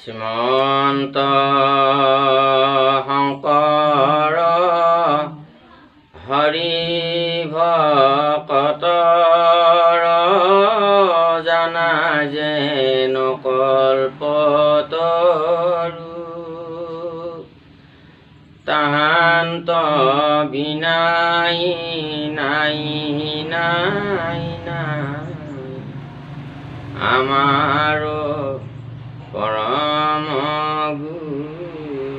শ্ৰীমন্ত শংকৰ হৰি ভকতৰ জানা যেন কল্পতৰু তাহান্ত বিনাই নাই নাই নাই আমাৰ পৰম গুৰু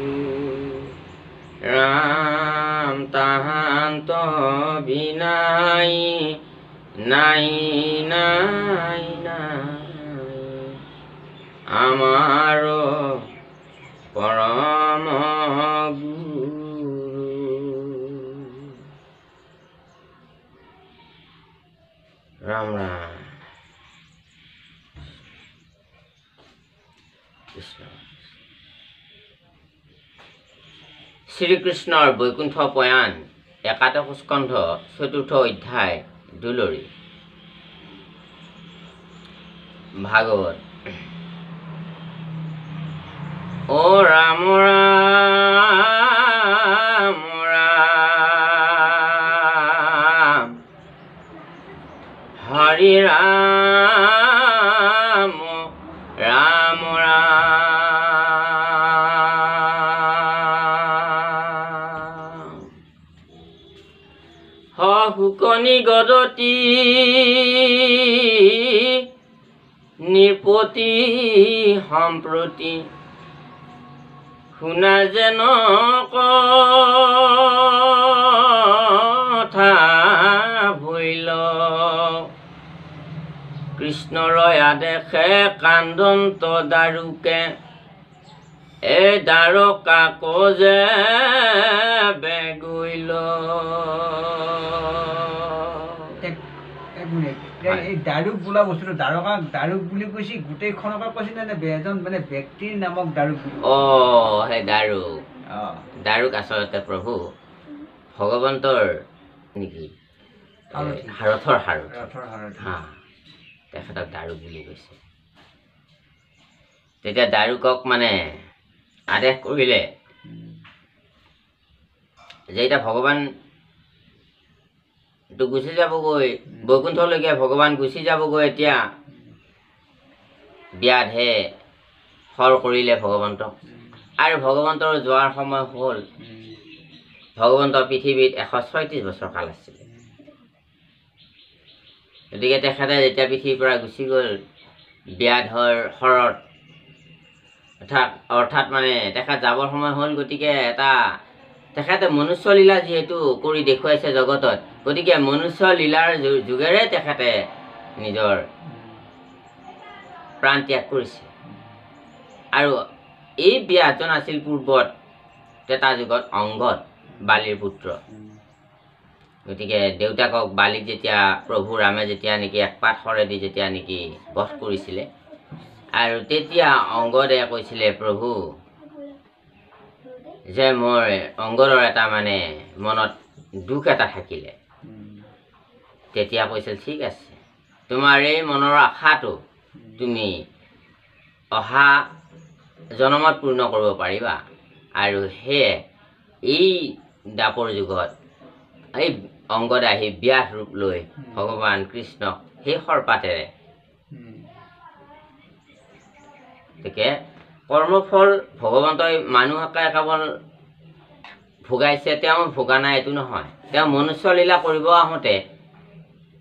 ৰাম তাহান্ত বিনাই নাই নাই নাই আমাৰ পৰম গুৰু। ৰাম ৰাম কৃষ্ণ। শ্ৰীকৃষ্ণৰ বৈকুণ্ঠ প্ৰয়াণ একাদশ স্কন্ধ চতুৰ্থ অধ্যায় দুলৰী ভাগৱত। অ ৰাম ৰাম ৰাম হৰি ৰাম ৰাম ৰাম শুকনি গদতি নিপতি সম্প্ৰতি শুনা যেন কথা ভৈল কৃষ্ণৰ আদেশে কান্দন্ত দাৰুকে এ দ্বাৰকা কজে বেগৈল। এই দাৰুক বোলা বস্তুটো দ্বাৰকা দাৰুক বুলি কৈছে গোটেইখনকে কৈছে নে এজন মানে ব্যক্তিৰ নামক দাৰুক? সেই দাৰুক দাৰুক আচলতে প্ৰভু ভগৱন্তৰ নেকি হাৰথৰ হাৰথ হা তেখেতক দাৰুক বুলি কৈছে। তেতিয়া দাৰুকক মানে আদেশ কৰিলে যে এতিয়া ভগৱান গুচি যাবগৈ বৈকুণ্ঠলৈকে ভগৱান গুচি যাবগৈ। এতিয়া ব্যাধে হৰ কৰিলে ভগৱন্তক আৰু ভগৱন্তৰ যোৱাৰ সময় হ'ল। ভগৱন্তৰ পৃথিৱীত 136 বছৰ কাল আছিলে। গতিকে তেখেতে যেতিয়া পৃথিৱীৰ পৰা গুচি গ'ল ব্যাধৰ হৰত অৰ্থাৎ মানে তেখেত যাবৰ সময় হ'ল। গতিকে তেখেতে মনুষ্য লীলা যিহেতু কৰি দেখুৱাইছে জগতত, গতিকে মনুষ্য লীলাৰ যোগেৰে তেখেতে নিজৰ প্ৰাণ ত্যাগ কৰিছে। আৰু এই ব্যাধজন আছিল পূৰ্বত ত্ৰেতা যুগত অংগদ বালিৰ পুত্ৰ। গতিকে দেউতাকক বালিক যেতিয়া প্ৰভু ৰামে যেতিয়া নেকি একপাত শৰেদি যেতিয়া নেকি বধ কৰিছিলে আৰু তেতিয়া অংগদে কৈছিলে প্ৰভু যে মোৰ অংগদৰ এটা মানে মনত দুখ এটা থাকিলে। তেতিয়া কৈছিল ঠিক আছে, তোমাৰ এই মনৰ আশাটো তুমি অহা জনমত পূৰ্ণ কৰিব পাৰিবা। আৰু সেয়ে এই দাপৰ যুগত এই অংগদ আহি ব্যাধ ৰূপ লৈ ভগৱান কৃষ্ণক সেই সৰ্পাতেৰে গতিকে কৰ্মফল ভগৱন্তই মানুহকে কেৱল ভোগাইছে, তেওঁ ভোগা নাই এইটো নহয়। তেওঁ মনুষ্য লীলা কৰিব আহোঁতে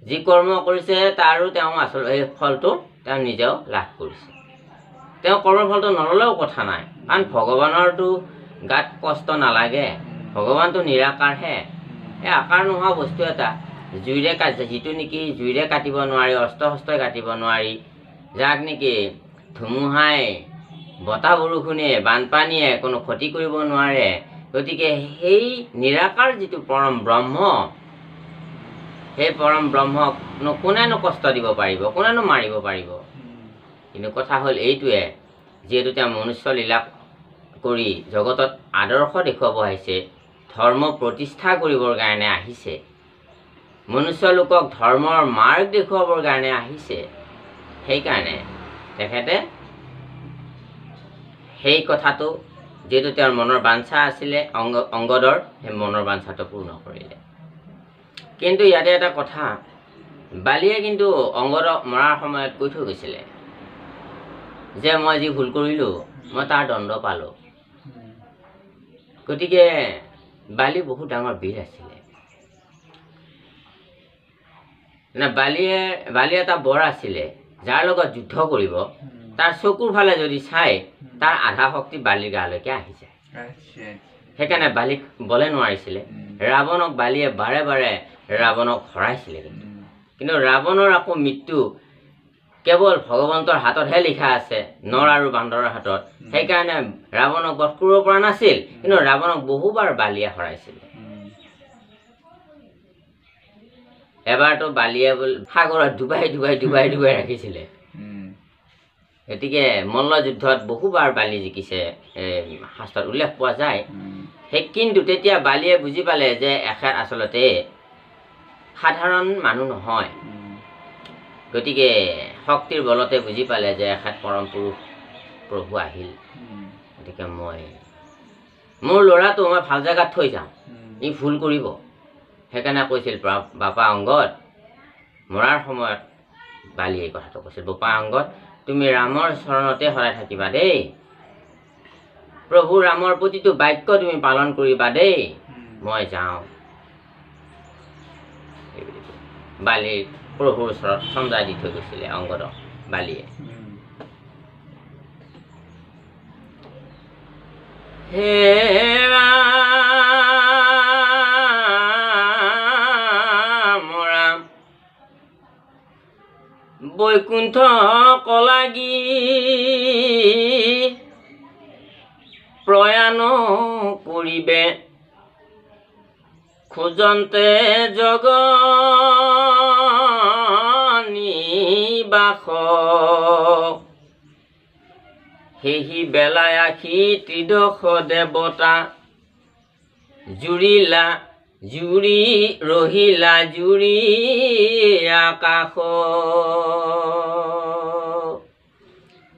যি কৰ্ম কৰিছে তাৰো তেওঁ আচল এই ফলটো তেওঁ নিজেও লাভ কৰিছে। তেওঁ কৰ্মফলটো নল'লেও কথা নাই, কাৰণ ভগৱানৰতো গাত কষ্ট নালাগে। ভগৱানটো নিৰাকাৰহে, এই আকাৰ নোহোৱা বস্তু এটা জুইৰে যিটো নেকি জুইৰে কাটিব নোৱাৰি, অস্ত্ৰ শস্ত্ৰই কাটিব নোৱাৰি, যাক নেকি ধুমুহাই বতাহ বৰষুণে বানপানীয়ে কোনো ক্ষতি কৰিব নোৱাৰে। গতিকে সেই নিৰাকাৰ যিটো পৰম ব্ৰহ্ম, সেই পৰম ব্ৰহ্মকনো কোনেনো কষ্ট দিব পাৰিব, কোনেনো মাৰিব পাৰিব? কিন্তু কথা হ'ল এইটোৱে, যিহেতু তেওঁ মনুষ্য লীলা কৰি জগতত আদৰ্শ দেখুৱাব আহিছে, ধৰ্ম প্ৰতিষ্ঠা কৰিবৰ কাৰণে আহিছে, মনুষ্য লোকক ধৰ্মৰ মাৰ্গ দেখুৱাবৰ কাৰণে আহিছে। সেইকাৰণে তেখেতে সেই কথাটো যিহেতু তেওঁৰ মনৰ বাঞ্ছা আছিলে অংগদৰ, সেই মনৰ বাঞ্ছাটো পূৰ্ণ কৰিলে। কিন্তু ইয়াতে এটা কথা, বালিয়ে কিন্তু অংগদক মৰাৰ সময়ত কৈ থৈ গৈছিলে যে মই যি ভুল কৰিলোঁ মই তাৰ দণ্ড পালোঁ। গতিকে বালি বহুত ডাঙৰ বীৰ আছিলে। বালি এটা বৰ আছিলে, যাৰ লগত যুদ্ধ কৰিব তাৰ চকুৰ ফালে যদি চাই তাৰ আধা শক্তি বালিৰ গালৈকে আহি যায়। সেইকাৰণে বালিক বলে নোৱাৰিছিলে। ৰাৱণক বালিয়ে বাৰে বাৰে ৰাৱণক হৰাইছিলে। কিন্তু ৰাৱণৰ আকৌ মৃত্যু কেৱল ভগৱন্তৰ হাততহে লিখা আছে, নৰ আৰু বান্দৰৰ হাতত। সেইকাৰণে ৰাৱণক বধ কৰিব পৰা নাছিল, কিন্তু ৰাৱণক বহুবাৰ বালিয়ে হৰাইছিলে। এবাৰতো বালিয়ে সাগৰত ডুবাই ডুবাই ডুবাই ডুবাই ৰাখিছিলে। গতিকে মল্ল যুদ্ধত বহুবাৰ বালি জিকিছে, শাস্ত্ৰত উল্লেখ পোৱা যায়। কিন্তু তেতিয়া বালিয়ে বুজি পালে যে এখেত আচলতে সাধাৰণ মানুহ নহয়। গতিকে শক্তিৰ বলতে বুজি পালে যে এখেত পৰম পুৰুষ প্ৰভু আহিল। গতিকে মোৰ ল'ৰাটো মই ভাল জেগাত থৈ যাওঁ, ই ভুল কৰিব। সেইকাৰণে কৈছিল বাপা অংগদ, মৰাৰ সময়ত বালিয়ে এই কথাটো কৈছিল, বাপা অংগদ তুমি ৰামৰ চৰণতে সদায় থাকিবা দেই, প্ৰভু ৰামৰ প্ৰতিটো বাক্য তুমি পালন কৰিবা দেই, মই যাওঁ। বালি প্ৰভুৰ ওচৰত চমজাই দি থৈ গৈছিলে অংগদক বালিয়ে। হে ৰাম ৰাম বৈকুণ্ঠ কলাগী প্ৰয়াণ কৰিবে খোজন্তে জগনিবাস সেহি বেলাই আশী ত্ৰিদশ দেৱতা জুৰিলা জুৰি ৰহিলা জুৰি আকাশ।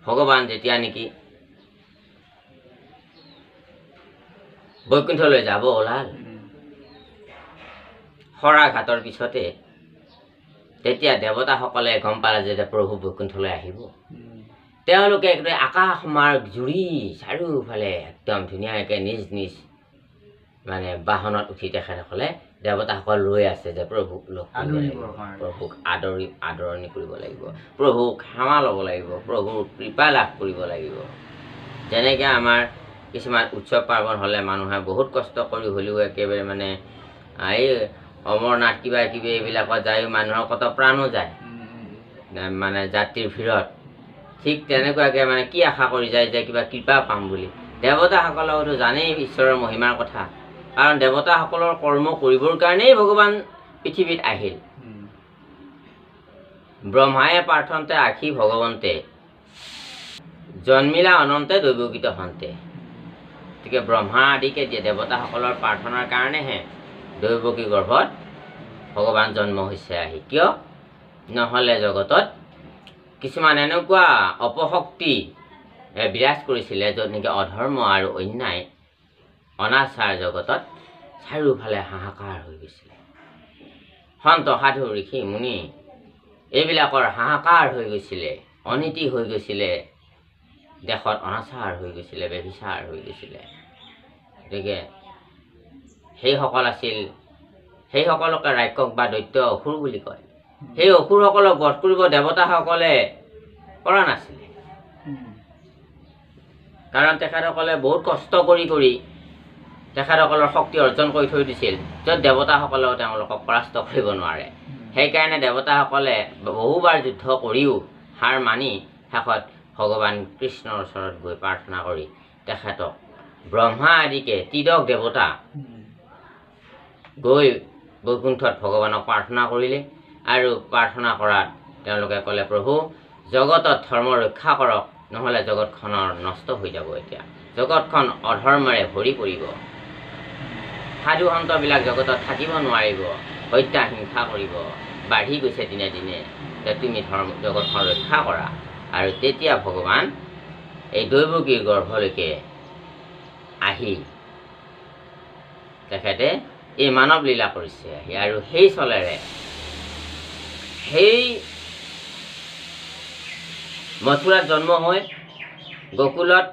ভগৱান যেতিয়া নেকি বৈকুণ্ঠলৈ যাব ওলাল, শৰাঘাতৰ পিছতে তেতিয়া দেৱতাসকলে গম পালে যে প্ৰভু বৈকুণ্ঠলৈ আহিব। তেওঁলোকে একদম আকাশ মাৰ্গ জুৰি চাৰিওফালে একদম ধুনীয়াকৈ নিজ নিজ মানে বাহনত উঠি তেখেতসকলে দেৱতাসকল ৰৈ আছে যে প্ৰভুক লগ কৰিব লাগিব, প্ৰভুক আদৰণি কৰিব লাগিব, প্ৰভুক সেৱা ল'ব লাগিব, প্ৰভুৰ কৃপা লাভ কৰিব লাগিব। যেনেকৈ আমাৰ কিছুমান উৎসৱ পাৰ্বণ হ'লে মানুহে বহুত কষ্ট কৰি হ'লেও একেবাৰে মানে এই অমৰনাথ কিবা কিবি এইবিলাকত যায়ো মানুহৰ কত প্ৰাণো যায় মানে যাত্ৰীৰ ভিৰত। ঠিক তেনেকুৱাকৈ মানে কি আশা কৰি যায় যে কিবা কৃপা পাম বুলি। দেৱতাসকলেওতো জানেই ঈশ্বৰৰ মহিমাৰ কথা, কাৰণ দেৱতাসকলৰ কৰ্ম কৰিবৰ কাৰণেই ভগৱান পৃথিৱীত আহিল। ব্ৰহ্মায়ে প্ৰাৰ্থনতে আশী ভগৱন্তে জন্মিলা অনন্তে দৈৱগীত হন্তে। গতিকে ব্ৰহ্মা আদিকে দিয়ে দেৱতাসকলৰ প্ৰাৰ্থনাৰ কাৰণেহে দৈৱকী গৰ্ভত ভগৱান জন্ম হৈছে আহি। কিয় নহ'লে জগতত কিছুমান এনেকুৱা অপশক্তি বিৰাজ কৰিছিলে য'ত নেকি অধৰ্ম আৰু অন্যায় অনাচাৰ জগতত চাৰিওফালে হাহাকাৰ হৈ গৈছিলে। সন্ত সাধু ঋষি মুনি এইবিলাকৰ হাহাকাৰ হৈ গৈছিলে, অনীতি হৈ গৈছিলে, দেশত অনাচাৰ হৈ গৈছিলে, ব্যভিচাৰ হৈ গৈছিলে। গতিকে সেইসকলকে ৰাক্ষস বা দৈত্য অসুৰ বুলি কয়। সেই অসুৰসকলক বধ কৰিব দেৱতাসকলে পৰা নাছিলে, কাৰণ তেখেতসকলে বহুত কষ্ট কৰি তেখেতসকলৰ শক্তি অৰ্জন কৰি থৈ দিছিল, য'ত দেৱতাসকলেও তেওঁলোকক পৰাস্ত কৰিব নোৱাৰে। সেইকাৰণে দেৱতাসকলে বহুবাৰ যুদ্ধ কৰিও হাৰ মানি শেষত ভগৱান কৃষ্ণৰ ওচৰত গৈ প্ৰাৰ্থনা কৰি তেখেতক ব্ৰহ্মা আদিকে ত্ৰিদশ দেৱতা গৈ বৈকুণ্ঠত ভগৱানক প্ৰাৰ্থনা কৰিলে। আৰু প্ৰাৰ্থনা কৰাত তেওঁলোকে ক'লে, প্ৰভু জগতত ধৰ্ম ৰক্ষা কৰক, নহ'লে জগতখনৰ নষ্ট হৈ যাব। এতিয়া জগতখন অধৰ্মেৰে ভৰি পৰিব, সাধু সন্তবিলাক জগতত থাকিব নোৱাৰিব, হত্যা হিংসা কৰিব, বাঢ়ি গৈছে দিনে দিনে। তুমি জগতখন ৰক্ষা কৰা। আৰু তেতিয়া ভগৱান এই দৈৱকীৰ গৰ্ভলৈকে আহি তেখেতে এই মানৱ লীলা কৰিছে আহি আৰু সেই চলেৰে সেই মথুৰাত জন্ম হৈ গকুলত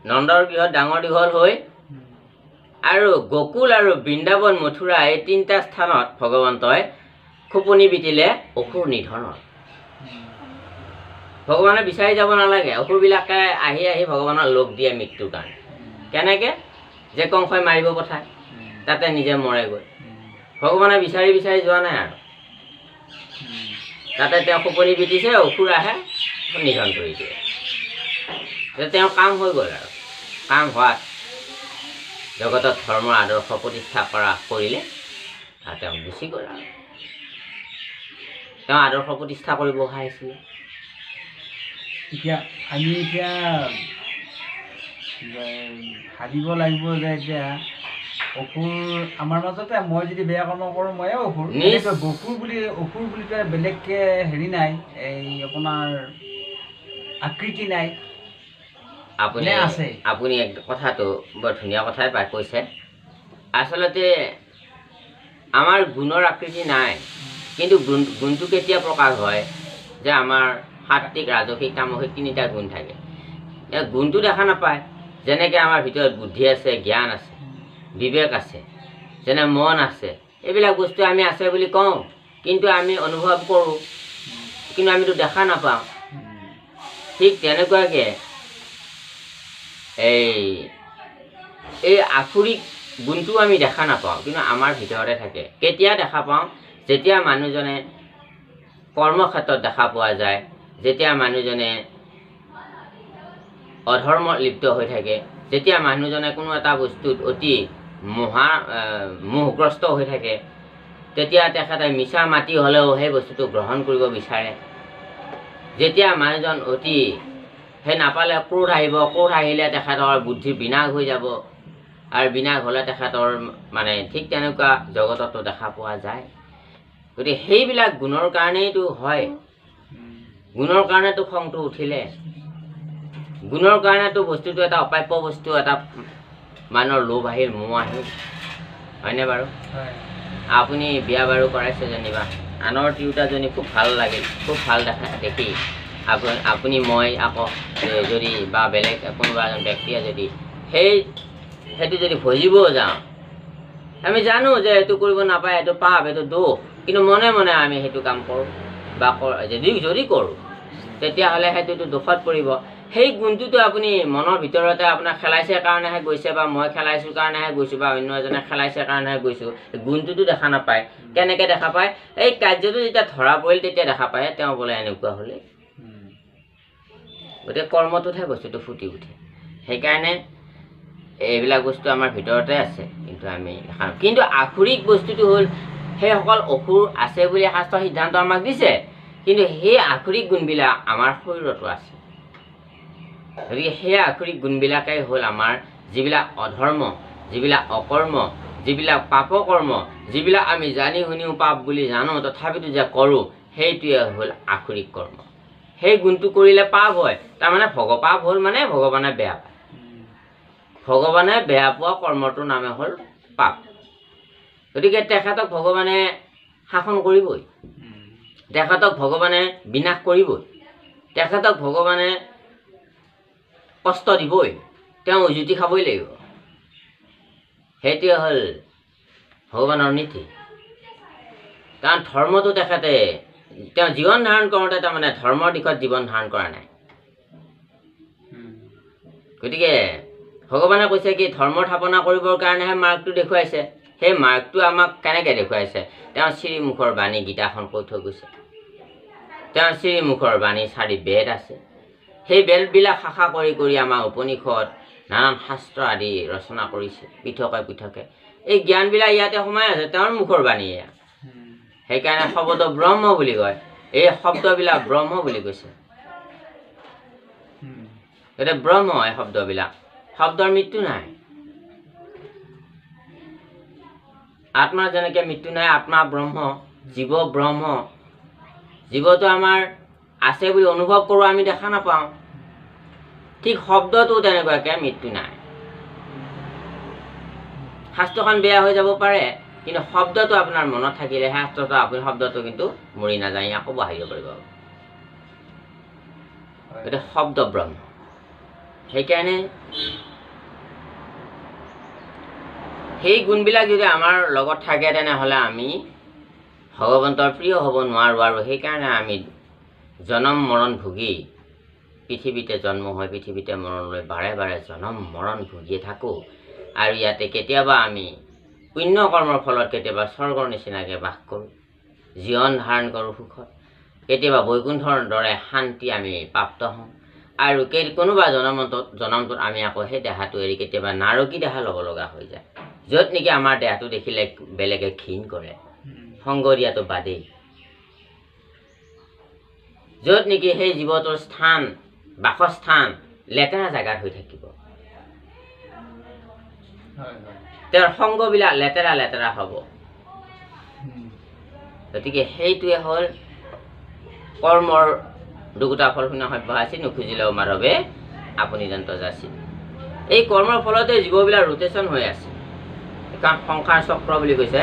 নন্দৰ গৃহত ডাঙৰ দীঘল হৈ আৰু গকুল আৰু বৃন্দাবন মথুৰা এই তিনিটা স্থানত ভগৱন্তই খোপনি বিটিলে অসুৰ নিধনৰ। ভগৱানে বিচাৰি যাব নালাগে, অসুৰবিলাকে আহি আহি ভগৱানক লগ দিয়ে মৃত্যুৰ কাৰণে। কেনেকৈ? যে কংসই মাৰিব পঠায়, তাতে নিজে মৰেগৈ। ভগৱানে বিচাৰি বিচাৰি যোৱা নাই আৰু তাতে তেওঁ খোপনি বিটিছে, অসুৰ আহে নিধন কৰি দিয়ে। তেওঁ কাম হৈ গ'ল আৰু কাম হোৱাত জগতত ধৰ্মৰ আদৰ্শ প্ৰতিষ্ঠা কৰিলে আৰু তেওঁ গুচি গ'ল আৰু তেওঁ আদৰ্শ প্ৰতিষ্ঠা কৰিব আহিছিলে। এতিয়া আমি এতিয়া ভাবিব লাগিব যে এতিয়া অসুৰ আমাৰ মাজতে, মই যদি বেয়া কৰ্ম কৰোঁ ময়ে অসুৰ। অসুৰ বুলি কয় বেলেগকৈ হেৰি নাই, এই আপোনাৰ আকৃতি নাই। আপুনি কথাটো বৰ ধুনীয়া কথাই কৈছে। আচলতে আমাৰ গুণৰ আকৃতি নাই, কিন্তু গুণটো কেতিয়া প্ৰকাশ হয় যে আমাৰ সাত্বিক, ৰাজসিক, তামসিক তিনিটা গুণ থাকে। গুণটো দেখা নাপায়। যেনেকৈ আমাৰ ভিতৰত বুদ্ধি আছে, জ্ঞান আছে, বিবেক আছে, যেনে মন আছে, এইবিলাক বস্তু আমি আছে বুলি কওঁ, কিন্তু আমি অনুভৱ কৰোঁ, কিন্তু আমিতো দেখা নাপাওঁ। ঠিক তেনেকুৱাকৈ এই আসুৰিক গুণটো আমি দেখা নাপাওঁ, কিন্তু আমাৰ ভিতৰতে থাকে। কেতিয়া দেখা পাওঁ? যেতিয়া মানুহজনে কৰ্মক্ষেত্ৰত দেখা পোৱা যায়, যেতিয়া মানুহজনে অধৰ্মত লিপ্ত হৈ থাকে, যেতিয়া মানুহজনে কোনো এটা বস্তুত অতি মোহগ্ৰস্ত হৈ থাকে, তেতিয়া তেখেতে মিছা মাটি হ'লেও সেই বস্তুটো গ্ৰহণ কৰিব বিচাৰে। যেতিয়া মানুহজন অতি সেই নাপালে ক্ৰোধ আহিব, ক্ৰোধ আহিলে তেখেতৰ বুদ্ধিৰ বিনাশ হৈ যাব, আৰু বিনাশ হ'লে তেখেতৰ মানে ঠিক তেনেকুৱা জগততো দেখা পোৱা যায়। গতিকে সেইবিলাক গুণৰ কাৰণেইতো হয়, গুণৰ কাৰণেতো খংটো উঠিলে, গুণৰ কাৰণেতো বস্তুটো এটা অপ্ৰাপ্য বস্তু, এটা মানুহৰ লোভ আহিল, মোহ আহিল, হয়নে বাৰু? আপুনি বিয়া বাৰু কৰাইছে যেনিবা, আনৰ তিৰোতাজনী খুব ভাল লাগিল, খুব ভাল দেখি আপুনি মই আকৌ যদি বা বেলেগ কোনোবা এজন ব্যক্তিয়ে যদি সেইটো যদি ভজিবও যাওঁ, আমি জানো যে এইটো কৰিব নাপায়, এইটো পাপ, এইটো দোষ, কিন্তু মনে মনে আমি সেইটো কাম কৰোঁ বা যদি কৰোঁ, তেতিয়াহ'লে সেইটোতো দোষত পৰিব। সেই গুণটোতো আপুনি মনৰ ভিতৰতে আপোনাৰ খেলাইছে কাৰণেহে গৈছে, বা মই খেলাইছোঁ কাৰণেহে গৈছোঁ, বা অন্য এজনে খেলাইছে কাৰণেহে গৈছোঁ, গুণটোতো দেখা নাপায়। কেনেকৈ দেখা পায়? এই কাৰ্যটো যেতিয়া ধৰা পৰিল তেতিয়া দেখা পায় তেওঁ বোলে এনেকুৱা হ'লে। গতিকে কৰ্মটোতহে বস্তুটো ফুটি উঠে। সেইকাৰণে এইবিলাক বস্তু আমাৰ ভিতৰতে আছে, কিন্তু আমি দেখা নাপাওঁ। কিন্তু আসুৰিক বস্তুটো হ'ল, সেইসকল অসুৰ আছে বুলি শাস্ত্ৰ সিদ্ধান্ত আমাক দিছে, কিন্তু সেই আসুৰিক গুণবিলাক আমাৰ শৰীৰতো আছে। গতিকে সেই আসুৰিক গুণবিলাকেই হ'ল আমাৰ যিবিলাক অধৰ্ম, যিবিলাক অকৰ্ম, যিবিলাক পাপকৰ্ম, যিবিলাক আমি জানি শুনিও পাপ বুলি জানো তথাপিতো যে কৰোঁ, সেইটোৱে হ'ল আসুৰিক কৰ্ম। সেই গুণটো কৰিলে পাপ হয়, তাৰমানে ভগপাপ হ'ল মানে ভগৱানে বেয়া পায়। ভগৱানে বেয়া পোৱা কৰ্মটোৰ নামে হ'ল পাপ। গতিকে তেখেতক ভগৱানে শাসন কৰিবই, তেখেতক ভগৱানে বিনাশ কৰিবই, তেখেতক ভগৱানে কষ্ট দিবই, তেওঁ উজুতি খাবই লাগিব। সেইটোৱে হ'ল ভগৱানৰ নীতি। কাৰণ ধৰ্মটো তেখেতে তেওঁ জীৱন ধাৰণ কৰোঁতে তাৰমানে ধৰ্মৰ দিশত জীৱন ধাৰণ কৰা নাই। গতিকে ভগৱানে কৈছে কি, ধৰ্ম স্থাপনা কৰিবৰ কাৰণেহে মাৰ্গটো দেখুৱাইছে। সেই মাৰ্গটো আমাক কেনেকৈ দেখুৱাইছে? তেওঁ শ্ৰীমুখৰ বাণী গীতাখন কৈ থৈ গৈছে। তেওঁৰ শ্ৰীমুখৰ বাণী 4 বেদ আছে। সেই বেদবিলাক শাখা কৰি কৰি আমাৰ উপনিষদ, নানান শাস্ত্ৰ আদি ৰচনা কৰিছে পৃথকে পৃথকে। এই জ্ঞানবিলাক ইয়াতে সোমাই আছে, তেওঁৰ মুখৰ বাণী এয়া। সেইকাৰণে শব্দ ব্ৰহ্ম বুলি কয়, এই শব্দবিলাক ব্ৰহ্ম বুলি কৈছে। গতিকে ব্ৰহ্ম এই শব্দবিলাক, শব্দৰ মৃত্যু নাই। আত্মাৰ যেনেকৈ মৃত্যু নাই, আত্মা ব্ৰহ্ম, জীৱ ব্ৰহ্ম। জীৱটো আমাৰ আছে বুলি অনুভৱ কৰোঁ, আমি দেখা নাপাওঁ। ঠিক শব্দটো তেনেকুৱাকৈ মৃত্যু নাই। শাস্ত্ৰখন বেয়া হৈ যাব পাৰে, কিন্তু শব্দটো আপোনাৰ মনত থাকিলে শাস্ত্ৰটো আপুনি শব্দটো কিন্তু মৰি নাযায়, আকৌ বহাই দিব পাৰিব। এইটো শব্দ ব্ৰহ্ম। সেইকাৰণে সেই গুণবিলাক যদি আমাৰ লগত থাকে তেনেহ'লে আমি ভগৱন্তৰ প্ৰিয় হ'ব নোৱাৰোঁ। আৰু সেইকাৰণে আমি জনম মৰণ ভুগি পৃথিৱীতে জন্ম হৈ পৃথিৱীতে মৰণলৈ বাৰে বাৰে জনম মৰণ ভুগিয়ে থাকোঁ। আৰু ইয়াতে কেতিয়াবা আমি পুণ্য কৰ্মৰ ফলত কেতিয়াবা স্বৰ্গৰ নিচিনাকৈ বাস কৰোঁ, জীৱন ধাৰণ কৰোঁ সুখত, কেতিয়াবা বৈকুণ্ঠৰ দৰে শান্তি আমি প্ৰাপ্ত হওঁ। আৰু কোনোবা জনমটোত আমি আকৌ সেই দেহাটো এৰি কেতিয়াবা নাৰকী দেহা ল'ব লগা হৈ যায়, য'ত নেকি আমাৰ দেহাটো দেখিলে বেলেগে ঘিণ কৰে, সংগ দিয়াটো বাদেই, য'ত নেকি সেই জীৱটোৰ স্থান বাসস্থান লেতেৰা জেগাত হৈ থাকিব। তেওঁৰ সংগবিলাক লেতেৰা লেতেৰা হ'ব। গতিকে সেইটোৱে হ'ল কৰ্মৰ দুগুটা ফল শুনা সব্যাসাচী, নুখুজিলেও মাধৱে আপুনি যন্ত্ৰ যাচি। এই কৰ্মৰ ফলতে জীৱবিলাক ৰোটেশ্যন হৈ আছে। কাৰণ সংসাৰ চক্ৰ বুলি কৈছে।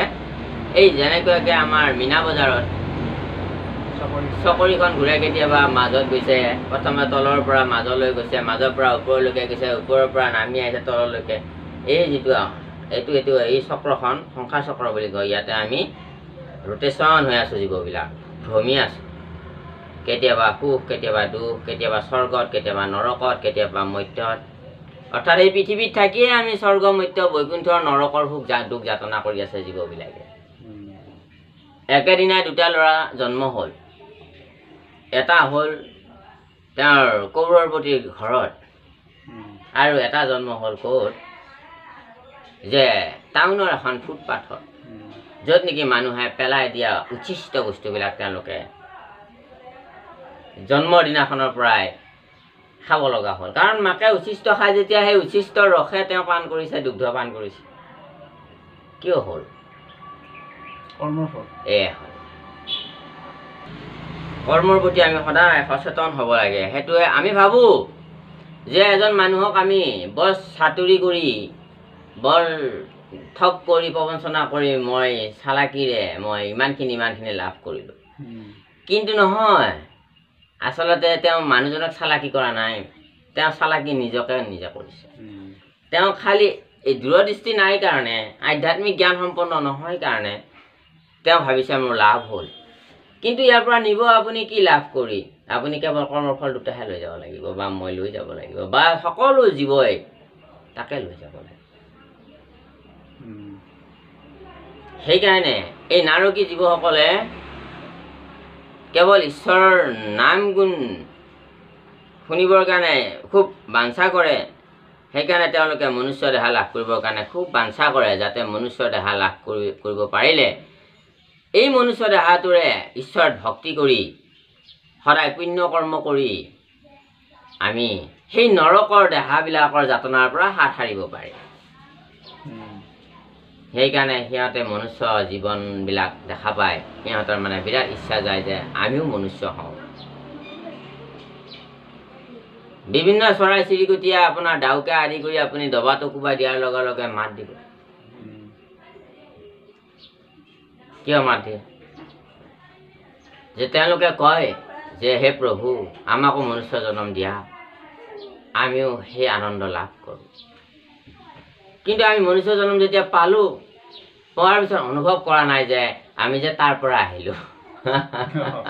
এই যেনেকুৱাকৈ আমাৰ মীনা বজাৰত চকৰিখন ঘূৰাই কেতিয়াবা মাজত গৈছে, প্ৰথমে তলৰ পৰা মাজলৈ গৈছে, মাজৰ পৰা ওপৰলৈকে গৈছে, ওপৰৰ পৰা নামি আহিছে তললৈকে। এই যিটো এই চক্ৰখন সংসাৰ চক্ৰ বুলি কয়। ইয়াতে আমি ৰোটেশ্যন হৈ আছোঁ, জীৱবিলাক ভ্ৰমি আছোঁ। কেতিয়াবা সুখ, কেতিয়াবা দুখ, কেতিয়াবা স্বৰ্গত, কেতিয়াবা নৰকত, কেতিয়াবা মৰ্ত্যত। অৰ্থাৎ এই পৃথিৱীত থাকিয়ে আমি স্বৰ্গ মৰ্ত্য বৈকুণ্ঠৰ নৰকৰ সুখ দুখ যাতনা কৰি আছে জীৱবিলাকে। একেদিনাই দুটা ল'ৰা জন্ম হ'ল। এটা হ'ল তেওঁৰ কৌৰৱতীৰ ঘৰত, আৰু এটা জন্ম হ'ল ক'ত, যে টাউনৰ এখন ফুটপাথত, য'ত নেকি মানুহে পেলাই দিয়া উচ্ছিষ্ট বস্তুবিলাক তেওঁলোকে জন্মৰ দিনাখনৰ পৰাই খাব লগা হ'ল। কাৰণ মাকে উচ্ছিষ্ট খাই যেতিয়া সেই উচ্ছিষ্ট ৰসে তেওঁ পান কৰিছে, দুগ্ধ পান কৰিছে। কিয় হ'ল? কৰ্মফল। হ'ল কৰ্মৰ প্ৰতি আমি সদায় সচেতন হ'ব লাগে। সেইটোৱে আমি ভাবোঁ যে এজন মানুহক আমি বৰ চাতুৰি কৰি, বৰ ঠগ কৰি, প্ৰবঞ্চনা কৰি, মই চালাকিৰে মই ইমানখিনি লাভ কৰিলোঁ। কিন্তু নহয়, আচলতে তেওঁ মানুহজনক চালাকি কৰা নাই, তেওঁ চালাকি নিজকে নিজে কৰিছে। তেওঁ খালি এই দূৰদৃষ্টি নাই কাৰণে, আধ্যাত্মিক জ্ঞান সম্পন্ন নহয় কাৰণে তেওঁ ভাবিছে মোৰ লাভ হ'ল। কিন্তু ইয়াৰ পৰা নিব আপুনি কি লাভ কৰি? আপুনি কেৱল কৰ্মফল দুটাহে লৈ যাব লাগিব, বা মই লৈ যাব লাগিব, বা সকলো জীৱই তাকে লৈ যাব লাগিব। সেইকাৰণে এই নাৰকী জীৱসকলে কেৱল ঈশ্বৰৰ নাম গুণ শুনিবৰ কাৰণে খুব বাঞ্ছা কৰে। সেইকাৰণে তেওঁলোকে মনুষ্য দেহা লাভ কৰিবৰ কাৰণে খুব বাঞ্ছা কৰে, যাতে মনুষ্য দেহা লাভ কৰিব পাৰিলে এই মনুষ্য দেহাটোৰে ঈশ্বৰত ভক্তি কৰি সদায় পুণ্য কৰ্ম কৰি আমি সেই নৰকৰ দেহাবিলাকৰ যাতনাৰ পৰা হাত সাৰিব পাৰি। সেইকাৰণে সিহঁতে মনুষ্য জীৱনবিলাক দেখা পায়, সিহঁতৰ মানে বিৰাট ইচ্ছা যায় যে আমিও মনুষ্য হওঁ। বিভিন্ন চৰাই চিৰিকটিয়ে আপোনাৰ ডাউকে আদি কৰি আপুনি দবাটো কোবাই দিয়াৰ লগে লগে মাত দিব। কিয় মাত দিয়ে? যে তেওঁলোকে কয় যে হে প্ৰভু, আমাকো মনুষ্য জন্ম দিয়া, আমিও সেই আনন্দ লাভ কৰোঁ। কিন্তু আমি মনুষ্য জন্ম যেতিয়া পালোঁ, পোৱাৰ পিছত অনুভৱ কৰা নাই যে আমি যে তাৰ পৰা আহিলোঁ।